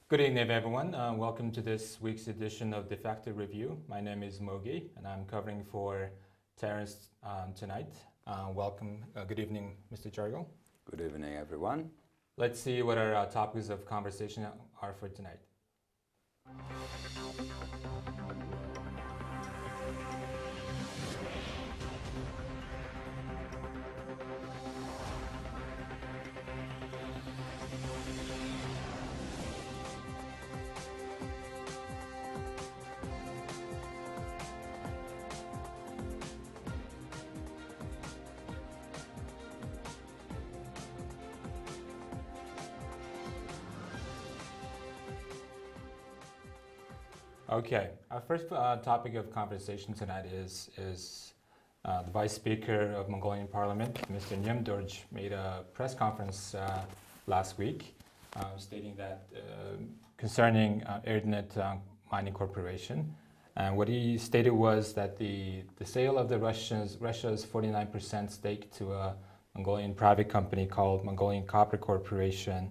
Good evening, everyone. Welcome to this week's edition of Defacto Review. My name is Mogi, and I'm covering for Terence tonight. Welcome. Good evening, Mr. Jargo. Good evening, everyone. Let's see what our topics of conversation are for tonight. Okay, our first topic of conversation tonight is the Vice Speaker of Mongolian Parliament, Mr. Nyemdorj, made a press conference last week stating that concerning Erdenet Mining Corporation, and what he stated was that the sale of Russia's 49% stake to a Mongolian private company called Mongolian Copper Corporation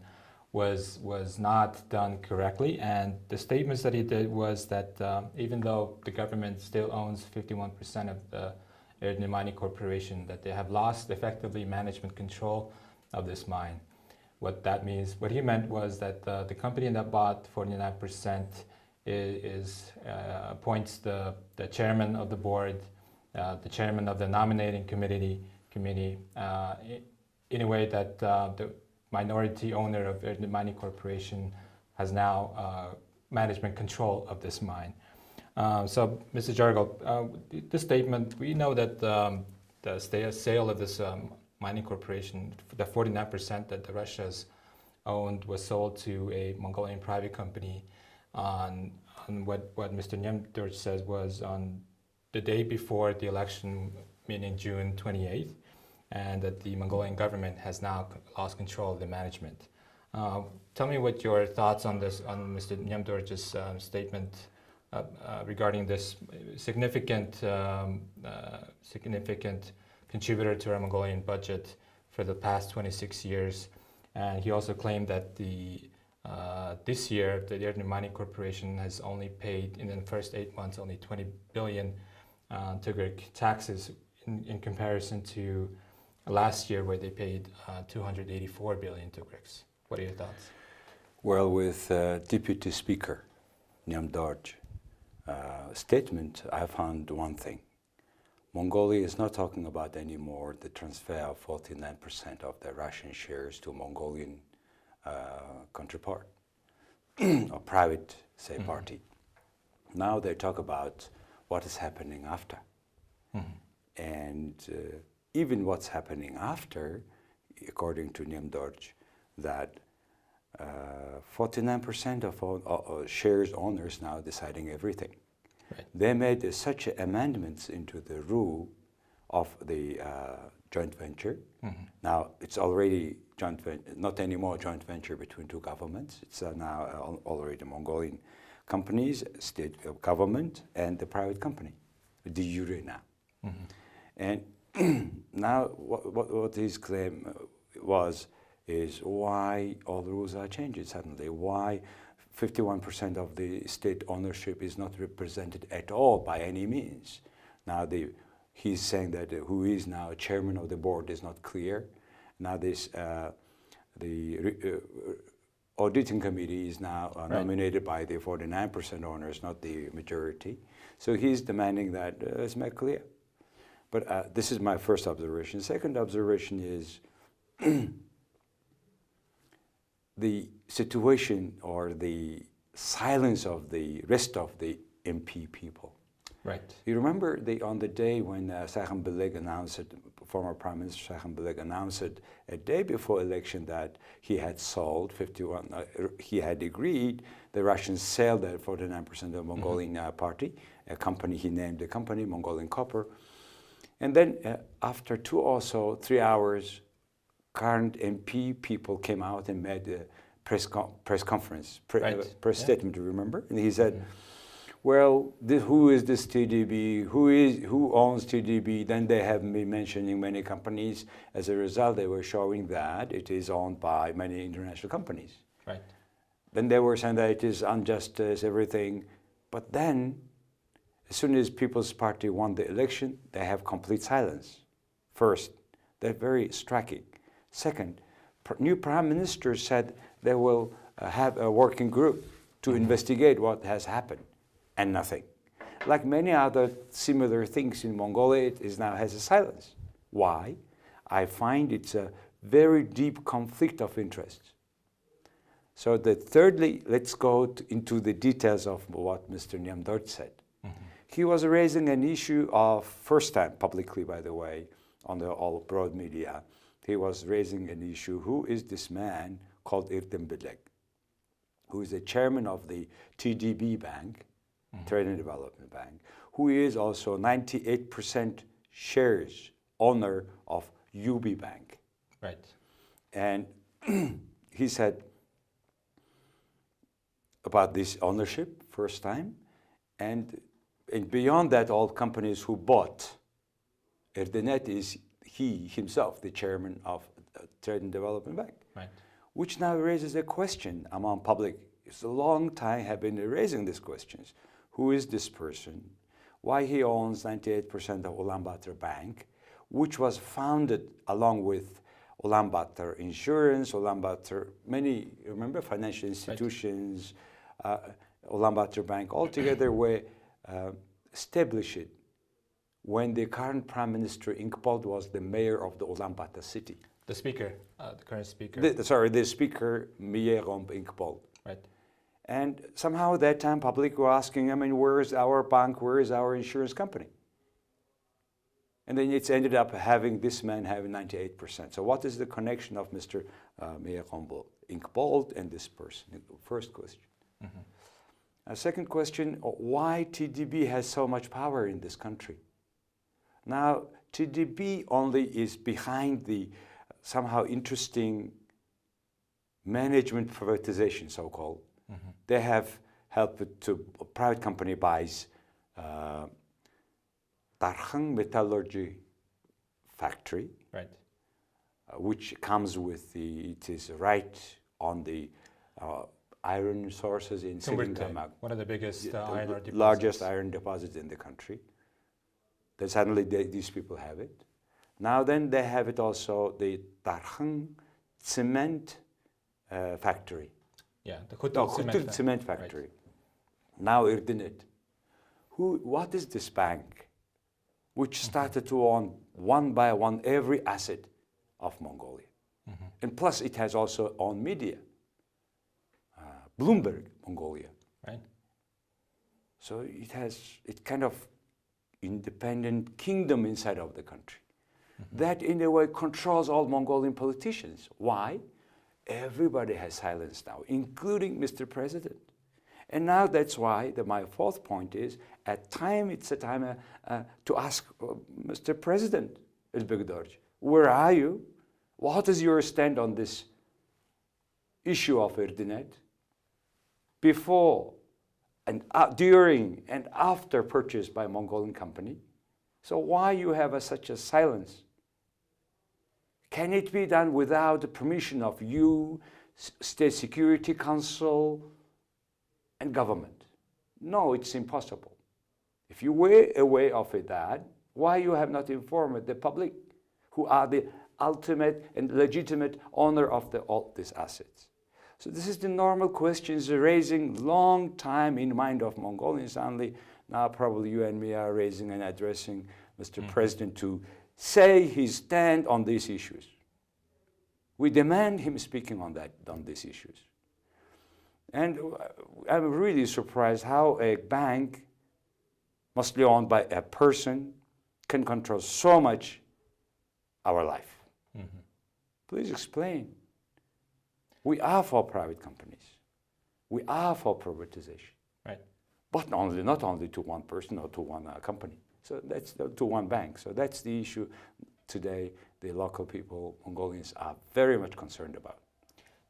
was not done correctly, and the statements that he did was that even though the government still owns 51% of the Erdenet Mining Corporation, that they have lost effectively management control of this mine. What that means, what he meant was that the company that bought 49% appoints the chairman of the board, the chairman of the nominating committee in a way that the minority owner of Erdenet Mining Corporation has now management control of this mine. So, Mr. Jargo, this statement, we know that the sale of this mining corporation, the 49% that Russia's owned, was sold to a Mongolian private company on what Mr. Nyemdorj says was on the day before the election, meaning June 28th. And that the Mongolian government has now lost control of the management. Tell me what your thoughts on this, on Mr. Nyemdorj's statement regarding this significant contributor to our Mongolian budget for the past 26 years. And he also claimed that this year, the Erdenet Mining Corporation has only paid, in the first 8 months, only 20 billion Tugrik taxes in comparison to last year, where they paid 284 billion Tugriks. What are your thoughts? Well, with Deputy Speaker Nyemdorj statement, I found one thing. Mongolia is not talking about anymore the transfer of 49% of the Russian shares to Mongolian counterpart, or private, say, party. Now they talk about what is happening after. And even what's happening after, according to Nyemdorj, that 49% of all shares owners now deciding everything. Right. They made such amendments into the rule of the joint venture. Now it's already not anymore joint venture between two governments. It's now already Mongolian companies, state government, and the private company, de jure now. And now, what his claim is why all the rules are changed suddenly. Why 51% of the state ownership is not represented at all by any means. Now he's saying that who is now chairman of the board is not clear. Now the auditing committee is now nominated by the 49% owners, not the majority. So he's demanding that it's made clear. But this is my first observation. Second observation is the situation or the silence of the rest of the MP people. Right. You remember on the day when Sachen Beleg announced it, former Prime Minister Sachen Beleg announced it a day before election that he had sold 51, he had agreed the Russians sell that 49% of the Mongolian party, a company, he named the company Mongolian Copper. And then after 2 or 3 hours, current MP people came out and made a press conference, press statement, remember? And he said, well, who is this TDB? Who owns TDB? Then they have been mentioning many companies. As a result, they were showing that it is owned by many international companies. Right. Then they were saying that it is injustice, everything. But then, as soon as People's Party won the election, they have complete silence. First, they're very striking. Second, new Prime Minister said they will have a working group to investigate what has happened, and nothing. Like many other similar things in Mongolia, it is now has a silence. Why? I find it's a very deep conflict of interests. So thirdly, let's go into the details of what Mr. Nyamdort said. He was raising an issue of, first time publicly, by the way, on the all broad media, he was raising an issue, who is this man called Erdenet, who is the chairman of the TDB Bank, Trade and Development Bank, who is also 98% shares owner of UB Bank. Right. And he said about this ownership, first time, and beyond that, all companies who bought Erdenet is he himself, the chairman of Trade and Development Bank. Right. Which now raises a question among public. It's a long time have been raising these questions. Who is this person? Why he owns 98% of Ulaanbaatar Bank, which was founded along with Ulaanbaatar Insurance, Ulaanbaatar, many, remember, financial institutions, Ulaanbaatar Bank, altogether were established when the current Prime Minister Inkpald was the mayor of the Ulaanbaatar city. The speaker, the current speaker. The speaker, Mieromp Inkpald. Right. And somehow at that time, public were asking, I mean, where is our bank, where is our insurance company? And then it's ended up having this man having 98%. So what is the connection of Mr. Mieromp Inkpald and this person? First question. Second question, why TDB has so much power in this country? Now, TDB only is behind the somehow interesting management privatization, so-called. They have helped to, a private company buys Tarkhang Metallurgy Factory, right, which comes with it is right on the iron sources in Seringamak. One of the biggest iron ore deposits. Largest iron deposits in the country. Then suddenly these people have it. Now then they have it also, the Tarkhang Cement Factory. Yeah, the Khutul cement factory. Right. Now Erdenet. What is this bank which started to own one by one every asset of Mongolia? And plus it has also owned media. Bloomberg, Mongolia. Right. So it has kind of independent kingdom inside of the country. That in a way controls all Mongolian politicians. Why? Everybody has silence now, including Mr. President. And now that's why my fourth point is, it's a time to ask Mr. President Özbekdorj, where are you? What is your stand on this issue of Erdenet? Before and during and after purchase by Mongolian company. So why you have such a silence? Can it be done without the permission of you, State Security Council, and government? No, it's impossible. If you were aware of that, why you have not informed the public, who are the ultimate and legitimate owner of all these assets? So this is the normal questions raising long time in mind of Mongolians only. Now probably you and me are raising and addressing Mr. President to say his stand on these issues. We demand him speaking on these issues. And I'm really surprised how a bank, mostly owned by a person, can control so much our life. Please explain. We are for private companies. We are for privatization. Right. But not only to one person or to one company. So that's to one bank. So that's the issue today the local people, Mongolians, are very much concerned about.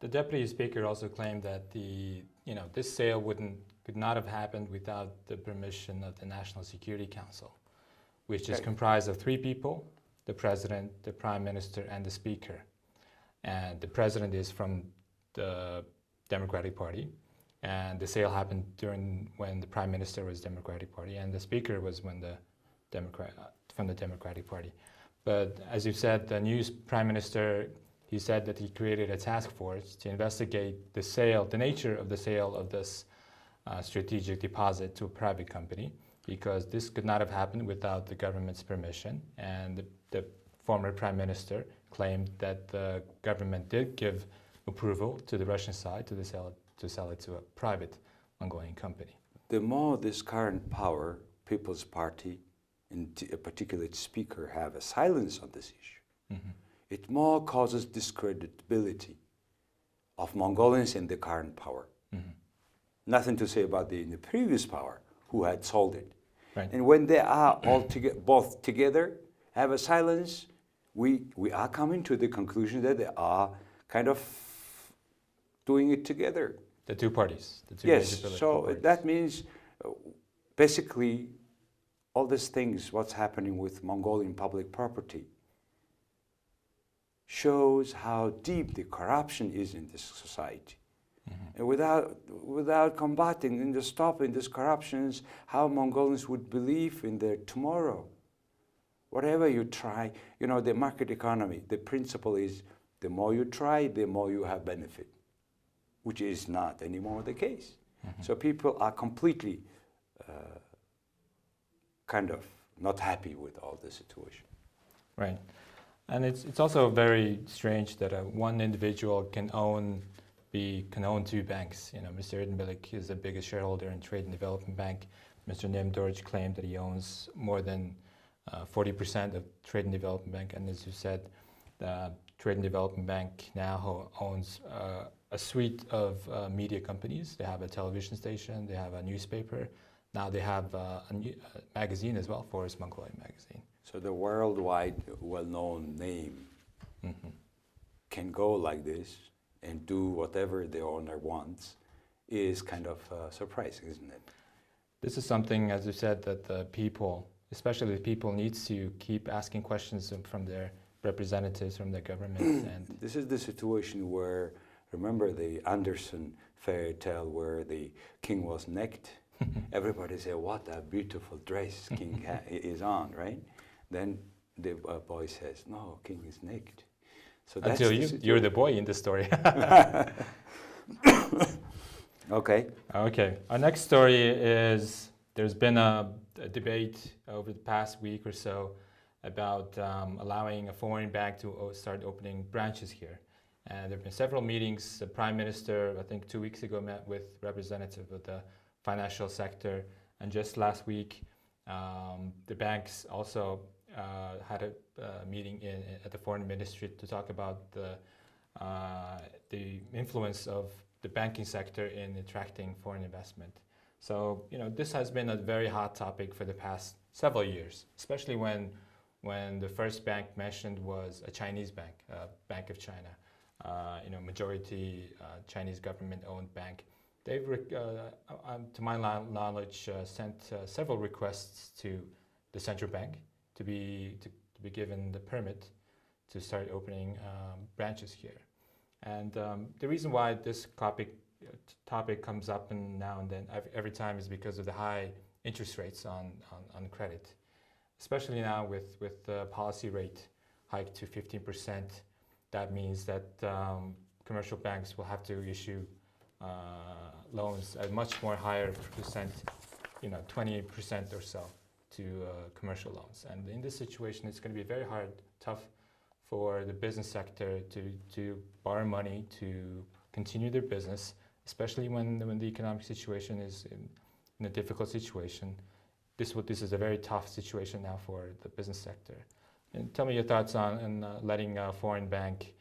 The Deputy Speaker also claimed that this sale could not have happened without the permission of the National Security Council, which is comprised of 3 people: the President, the Prime Minister, and the Speaker. And the President is from the Democratic Party, and the sale happened when the Prime Minister was Democratic Party, and the Speaker was from the Democratic Party. But as you said, the new Prime Minister, he said that he created a task force to investigate the nature of the sale of this strategic deposit to a private company, because this could not have happened without the government's permission. And the former Prime Minister claimed that the government did give approval to the Russian side to sell it to a private Mongolian company. The more this current power, People's Party, in particular its speaker, have a silence on this issue, it more causes discreditability of Mongolians in the current power. Nothing to say about the previous power who had sold it. Right. And when they are all both together, have a silence, we are coming to the conclusion that they are kind of doing it together. The two parties. The two yes, major political so parties. that means basically all these things, what's happening with Mongolian public property, shows how deep the corruption is in this society. And without combating and stopping these corruptions, how Mongolians would believe in their tomorrow. Whatever you try, you know, the market economy, the principle is the more you try, the more you have benefit, which is not anymore the case. So people are completely kind of not happy with all the situation. Right. And it's also very strange that one individual can own two banks. You know, Mr. Erdenet is the biggest shareholder in Trade and Development Bank. Mr. Nemdorj claimed that he owns more than 40% of Trade and Development Bank. And as you said, the Trade and Development Bank now owns a suite of media companies. They have a television station, they have a newspaper. Now they have a magazine as well, Forest Mongolian magazine. So the worldwide well-known name can go like this and do whatever the owner wants is kind of surprising, isn't it? This is something, as you said, that the people, especially the people, needs to keep asking questions from their representatives, from their governments. And this is the situation where, remember the Andersen fairy tale where the king was naked? Everybody said, what a beautiful dress king is on, right? Then the boy says, no, king is naked. So that's until you're the boy in the story. Okay. Okay. Our next story is there's been a debate over the past week or so about allowing a foreign bank to start opening branches here. And there have been several meetings. The Prime Minister, I think 2 weeks ago, met with representatives of the financial sector. And just last week, the banks also had a meeting at the Foreign Ministry to talk about the influence of the banking sector in attracting foreign investment. So, you know, this has been a very hot topic for the past several years, especially when the first bank mentioned was a Chinese bank, Bank of China, majority Chinese government-owned bank. They've, to my knowledge, sent several requests to the central bank to be given the permit to start opening branches here. And the reason why this topic comes up now and then every time is because of the high interest rates on credit, especially now with the policy rate hiked to 15%. That means that commercial banks will have to issue loans at much more higher percent, 20% or so to commercial loans. And in this situation, it's going to be very tough for the business sector to borrow money to continue their business, especially when the economic situation is in a difficult situation. This is a very tough situation now for the business sector. And tell me your thoughts on letting a foreign bank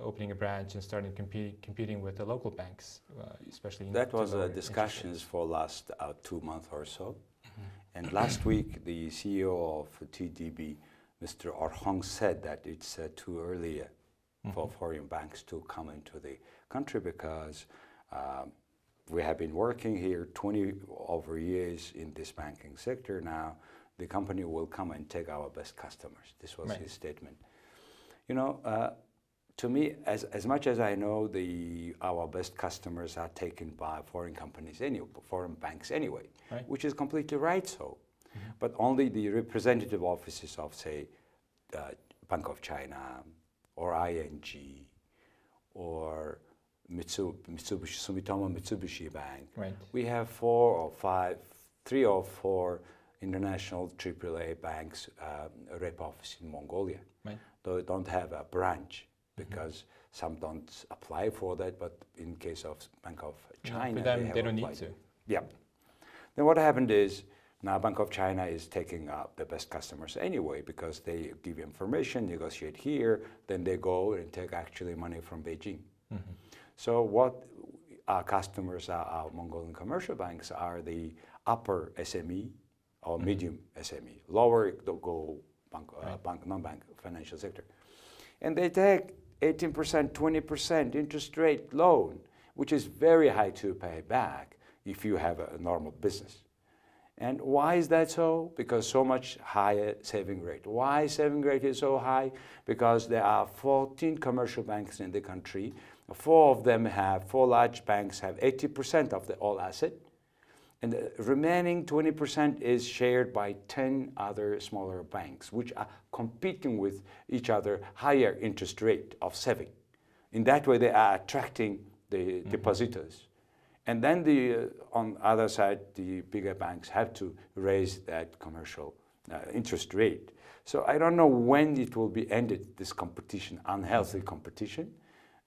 opening a branch and starting competing with the local banks, especially. That was discussions for last 2 months or so. And last week, the CEO of TDB, Mr. Orhong, said that it's too early for foreign banks to come into the country because we have been working here 20 over years in this banking sector. Now the company will come and take our best customers. This was his statement. to me, as much as I know, our best customers are taken by foreign companies anyway, foreign banks anyway, right. which is completely right. So, but only the representative offices of, say, Bank of China, or ING, or Sumitomo Mitsubishi Bank. Right. We have 3 or 4 international AAA banks rep office in Mongolia. Right. Though they don't have a branch because some don't apply for that, but in case of Bank of China, for them, they don't applied. need to. Yeah. Then what happened is, now Bank of China is taking the best customers anyway, because they give information, negotiate here, then they go and take actually money from Beijing. So what our customers are, our Mongolian commercial banks, are the upper SME or medium SME, lower go non-bank financial sector. And they take 18%, 20% interest rate loan, which is very high to pay back if you have a normal business. And why is that so? Because so much higher saving rate. Why saving rate is so high? Because there are 14 commercial banks in the country. 4 large banks have 80% of the all asset. And the remaining 20% is shared by 10 other smaller banks, which are competing with each other higher interest rate of saving. In that way, they are attracting the depositors. And then on the other side, the bigger banks have to raise that commercial interest rate. So I don't know when it will be ended, this competition, unhealthy competition.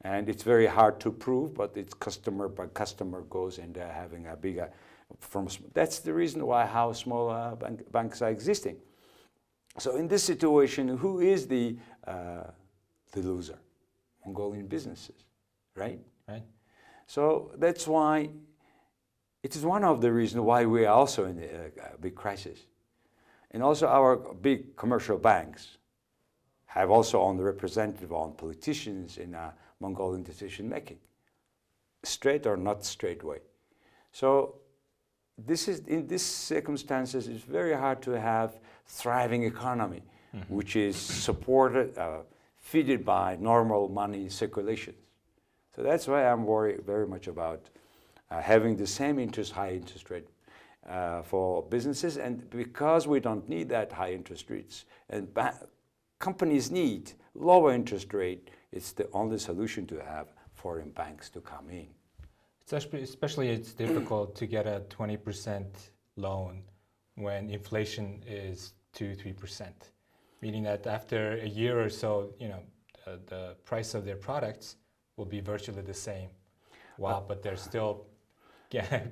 And it's very hard to prove, but it's customer by customer goes, and they're having a bigger that's the reason why how small banks are existing. So in this situation, who is the loser? Mongolian businesses, right? Right. So that's why it is one of the reasons why we are also in a big crisis. And also our big commercial banks have also on the representative on politicians in Mongolian decision making, straight or not straight way. So in these circumstances, it's very hard to have thriving economy, which is supported, feeded by normal money circulations. So that's why I'm worried very much about having the same high interest rate for businesses. And because we don't need that high interest rates, and companies need lower interest rate, it's the only solution to have foreign banks to come in. Especially it's difficult to get a 20% loan when inflation is 2-3%, meaning that after a year or so, the price of their products will be virtually the same. Wow, but they're still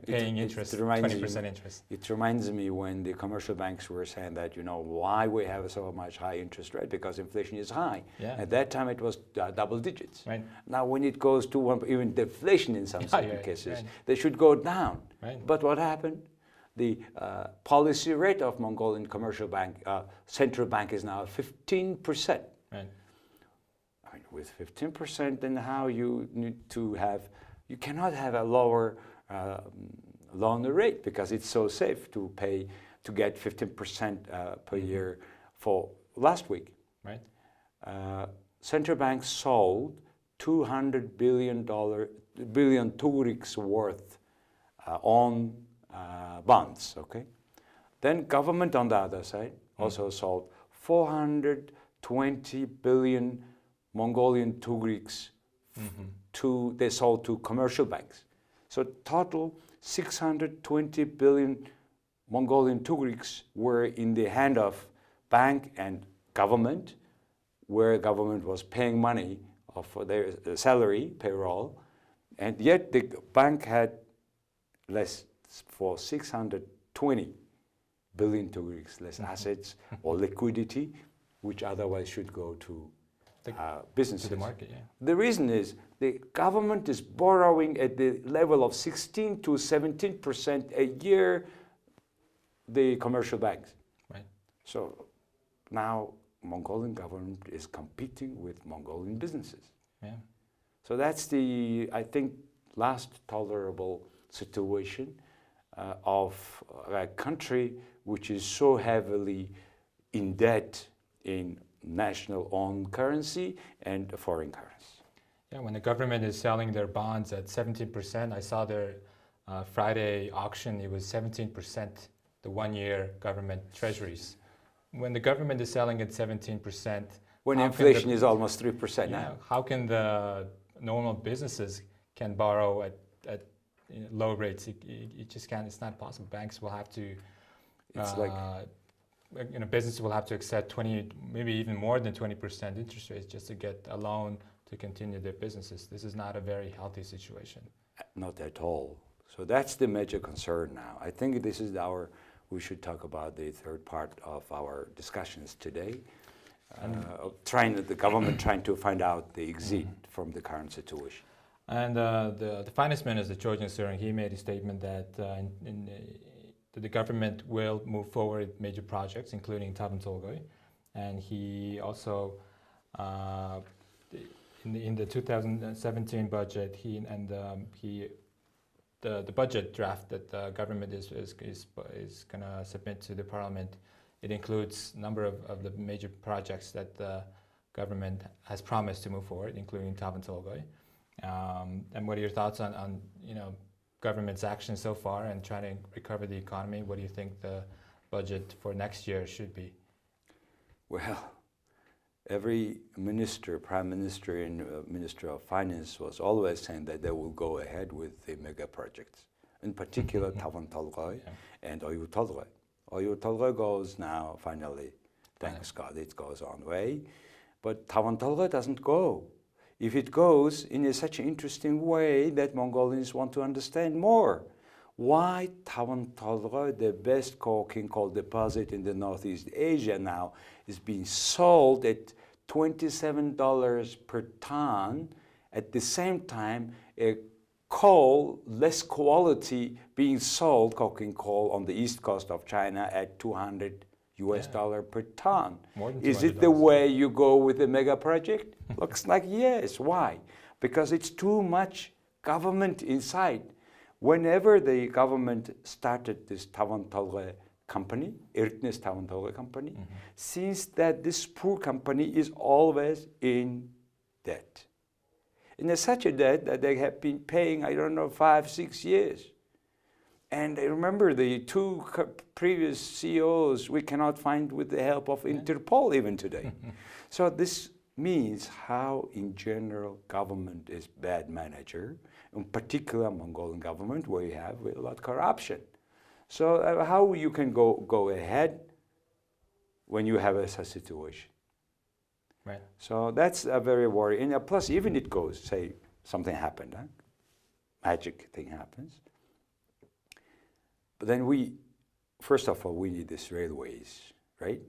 paying interest, 20% interest. It reminds me when the commercial banks were saying that, why we have so much high interest rate, because inflation is high. Yeah. At that time it was double digits. Right. Now when it goes to even deflation in some cases, right. they should go down. Right. But what happened? The policy rate of Mongolian commercial bank, central bank, is now 15%. Right. I mean, with 15%, then how you need to have, you cannot have a lower loan rate, because it's so safe to get 15% per year for last week. Right. Central bank sold $200 billion tugriks worth on bonds. Okay. Then government on the other side also sold 420 billion Mongolian tugriks. They sold to commercial banks. So total 620 billion Mongolian tugriks were in the hand of bank and government, where government was paying money for their salary, payroll, and yet the bank had less for 620 billion tugriks, less assets or liquidity, which otherwise should go to businesses. To the market, yeah. The reason is the government is borrowing at the level of 16 to 17% a year, the commercial banks. Right. So now Mongolian government is competing with Mongolian businesses. Yeah. So that's the, I think, last tolerable situation of a country which is so heavily in debt in national owned currency and foreign currency. Yeah, when the government is selling their bonds at 17%, I saw their Friday auction, it was 17%, the 1-year government treasuries. When the government is selling at 17%, when inflation is almost 3% now. How can the normal businesses can borrow at low rates? It just can't. It's not possible. Banks will have to. It's businesses will have to accept 20, maybe even more than 20% interest rates just to get a loan to continue their businesses. This is not a very healthy situation. Not at all. So that's the major concern now. I think this is we should talk about the third part of our discussions today. The government trying to find out the exit from the current situation. And the finance minister, B.Choijilsuren, he made a statement that that the government will move forward major projects, including Tavantolgoy. And he also, in the 2017 budget, the budget draft that the government is going to submit to the parliament, it includes a number of the major projects that the government has promised to move forward, including Tavantolgoy. And what are your thoughts on government's action so far and trying to recover the economy? What do you think the budget for next year should be? Well, every minister, prime minister and Minister of Finance was always saying that they will go ahead with the mega projects, in particular Tavantolgoy and Oyutolgoy. Oyutolgoy goes now, finally, thanks God, it goes on way. But Tavantolgoy doesn't go. If it goes in such an interesting way that Mongolians want to understand more. Why Tavantolgoy, the best coking coal deposit in the Northeast Asia now, is being sold at $27 per ton. At the same time, a coal, less quality, being sold, coking coal on the east coast of China at $200 per ton. Is it the way you go with the mega project? Looks like yes. Why? Because it's too much government inside. Whenever the government started this Tavantolgoy company, Erdenet Tavantolgoy company, since that this poor company is always in debt. And it's such a debt that they have been paying, 5-6 years. And I remember the two previous CEOs we cannot find with the help of Interpol even today. So this means how, in general, government is bad manager, in particular Mongolian government, where you have a lot of corruption. So how you can go ahead when you have such a situation? Right. So that's a very worrying. And plus, even it goes, say something happened, magic thing happens. But then first of all, we need these railways, right?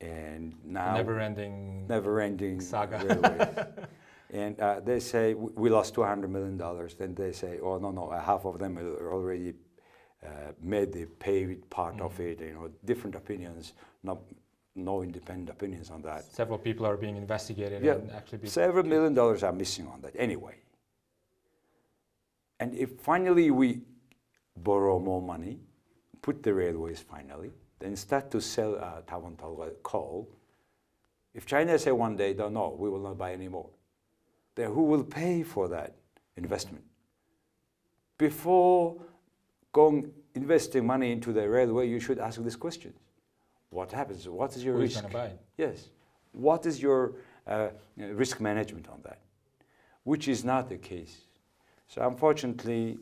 And now never-ending saga. Railways. And they say we lost $200 million. Then they say, oh no, half of them are already made the paved part of it. Different opinions, no independent opinions on that. Several people are being investigated. Yeah, and actually several $1 million are missing on that anyway. And if finally we borrow more money, put the railways finally, then start to sell Tavantolgoy coal. If China say one day, no, we will not buy anymore, then who will pay for that investment? Before investing money into the railway, you should ask this question. What happens? What is your risk? Who's going to buy it? Yes. What is your risk management on that? Which is not the case. So unfortunately,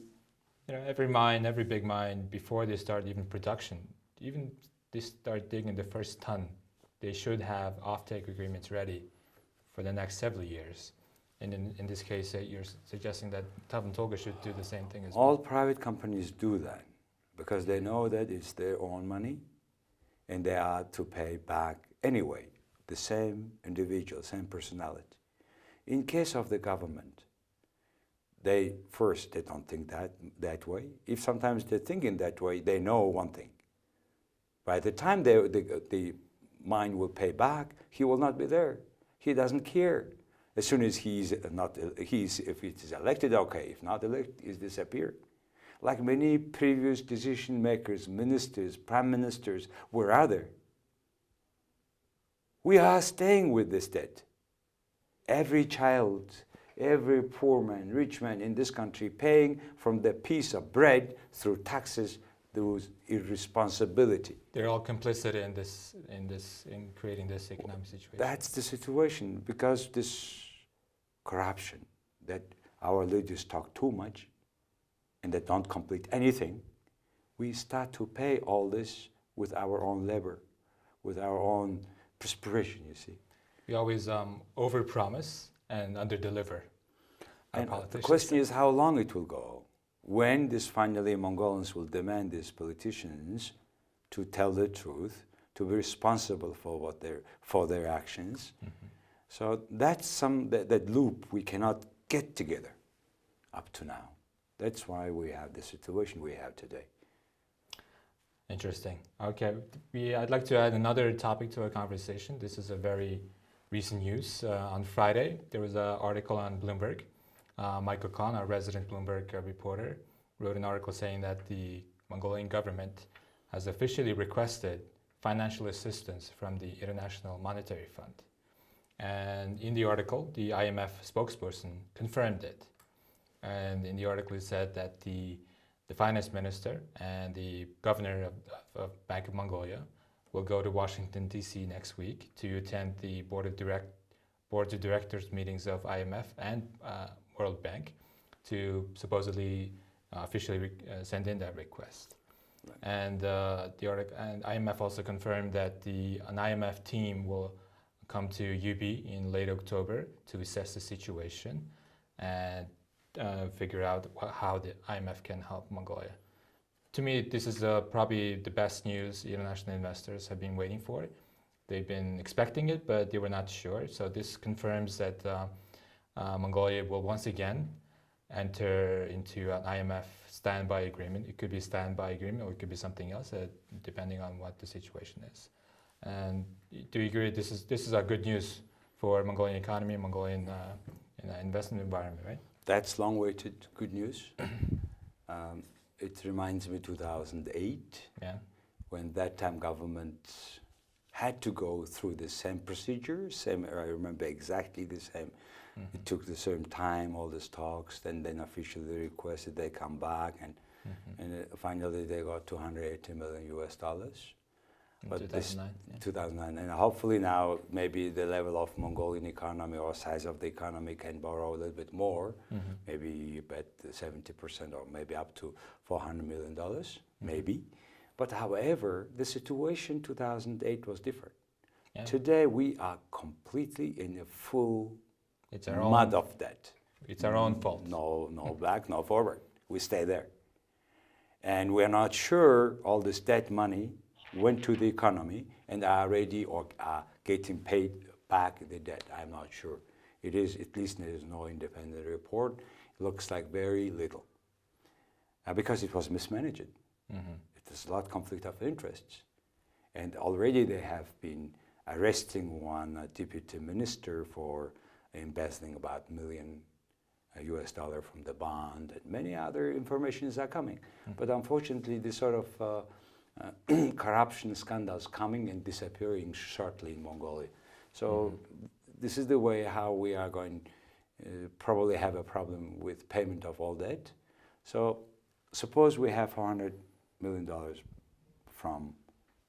every mine, every big mine, before they start even production, even they start digging the first ton, they should have offtake agreements ready for the next several years. And in this case, you're suggesting that Tavantolgoy should do the same thing as well. All private companies do that because they know that it's their own money and they are to pay back anyway, the same individual, same personality. In case of the government, they don't think that way. If sometimes they think in that way, they know one thing. By the time the mine will pay back, he will not be there. He doesn't care. As soon as if it is elected, okay. If not elected, he's disappeared. Like many previous decision makers, ministers, prime ministers, where are they? We are staying with this debt. Every child, every poor man, rich man in this country paying from the piece of bread through taxes, those irresponsibility. They're all complicit in creating this economic situation. That's the situation, because this corruption that our leaders talk too much and that don't complete anything, we start to pay all this with our own labor, with our own perspiration, you see. We always overpromise and underdeliver. And the question is how long it will go. When this finally Mongolians will demand these politicians to tell the truth, to be responsible for their actions. Mm-hmm. So that's that loop we cannot get together up to now. That's why we have the situation we have today. Interesting. Okay, I'd like to add another topic to our conversation. This is a very recent news. On Friday, there was an article on Bloomberg. Michael Khan, our resident Bloomberg reporter, wrote an article saying that the Mongolian government has officially requested financial assistance from the International Monetary Fund. And in the article, the IMF spokesperson confirmed it. And in the article, it said that the finance minister and the governor of Bank of Mongolia will go to Washington, D.C. next week to attend the board of directors meetings of IMF and World Bank to supposedly officially send in that request. Right. And and IMF also confirmed that an IMF team will come to UB in late October to assess the situation and figure out how the IMF can help Mongolia. To me, this is probably the best news international investors have been waiting for. They've been expecting it, but they were not sure. So this confirms that Mongolia will once again enter into an IMF standby agreement. It could be a standby agreement or it could be something else, depending on what the situation is. And do you agree this is a good news for Mongolian economy, Mongolian investment environment, right? That's long-awaited good news. It reminds me 2008, when that time government had to go through the same procedure, I remember exactly the same. Mm-hmm. It took the same time, all these talks, and then officially requested they come back, and finally they got $280 million US. But 2009, 2009, and hopefully now maybe the level of Mongolian economy or size of the economy can borrow a little bit more, maybe bet 70% or maybe up to $400 million, maybe. But however, the situation 2008 was different. Yeah. Today we are completely in a full mud of debt. It's our own fault. No back, no forward. We stay there. And we're not sure all this debt money went to the economy and are ready or are getting paid back the debt. I'm not sure. It is, at least there is no independent report. It looks like very little. Because it was mismanaged. There's a lot of conflict of interests. And already they have been arresting one deputy minister for embezzling about $1 million US from the bond, and many other informations are coming. But unfortunately, this sort of corruption scandals coming and disappearing shortly in Mongolia. So this is the way how we are going probably have a problem with payment of all debt. So suppose we have $400 million from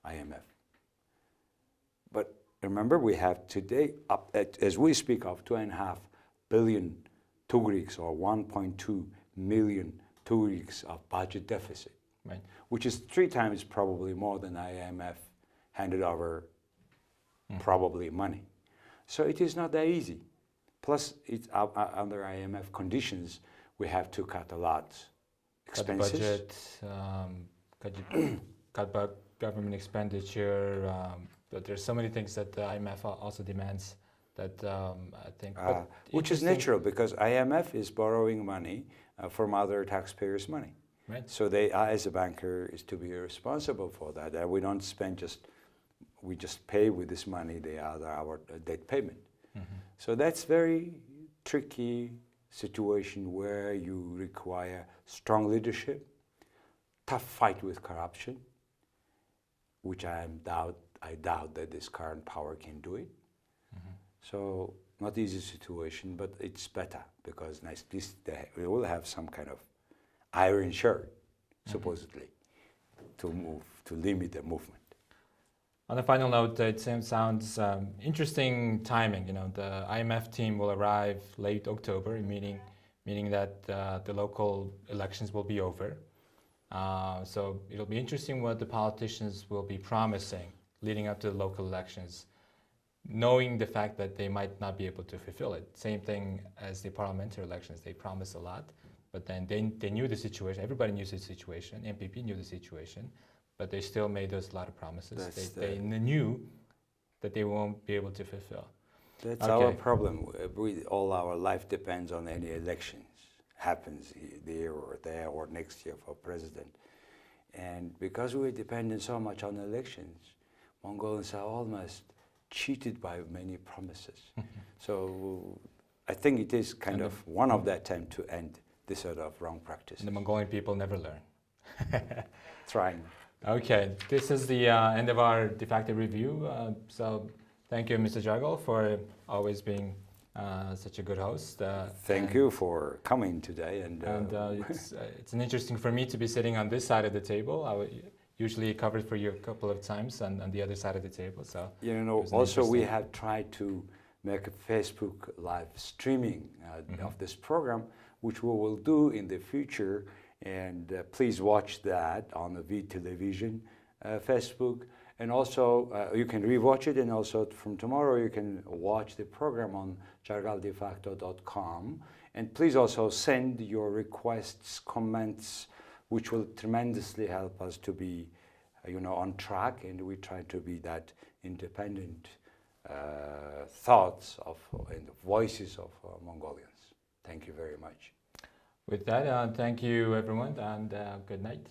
IMF. But remember, we have today, as we speak of, 2.5 billion tugriks or 1.2 million tugriks of budget deficit. Right. Which is 3 times probably more than IMF handed over probably money. So it is not that easy. Plus, it's under IMF conditions, we have to cut a lot expenses. Cut budget, cut government expenditure. But there's so many things that the IMF also demands that I think. Which is natural because IMF is borrowing money from other taxpayers' money. Right. So they, as a banker, is to be responsible for that. We don't spend we just pay with this money our debt payment. So that's very tricky situation where you require strong leadership, tough fight with corruption, which I doubt that this current power can do it. So not easy situation, but it's better because at least we will have some kind of iron shirt, supposedly, to limit the movement. On a final note, it sounds interesting timing. You know, the IMF team will arrive late October, meaning that the local elections will be over. So it'll be interesting what the politicians will be promising leading up to the local elections, knowing the fact that they might not be able to fulfill it. Same thing as the parliamentary elections. They promised a lot, but then they knew the situation. Everybody knew the situation. MPP knew the situation, but they still made those lot of promises. They knew that they won't be able to fulfill. That's our problem. All our life depends on any elections happens there or there or next year for president. And because we're dependent so much on elections, Mongolians are almost cheated by many promises. So I think it is kind of one of the attempts to end this sort of wrong practice. The Mongolian people never learn. Trying. Okay, this is the end of our de facto review. So thank you, Mr. Jagol, for always being such a good host. Thank you for coming today. And it's an interesting for me to be sitting on this side of the table. I usually covered for you a couple of times on the other side of the table. So also we have tried to make a Facebook live streaming of this program, which we will do in the future. And please watch that on the V Television Facebook. And also you can rewatch it, and also from tomorrow you can watch the program on jargaldefacto.com. And please also send your requests, comments, which will tremendously help us to be, on track. And we try to be that independent thoughts of and voices of Mongolians. Thank you very much. With that, thank you everyone, and good night.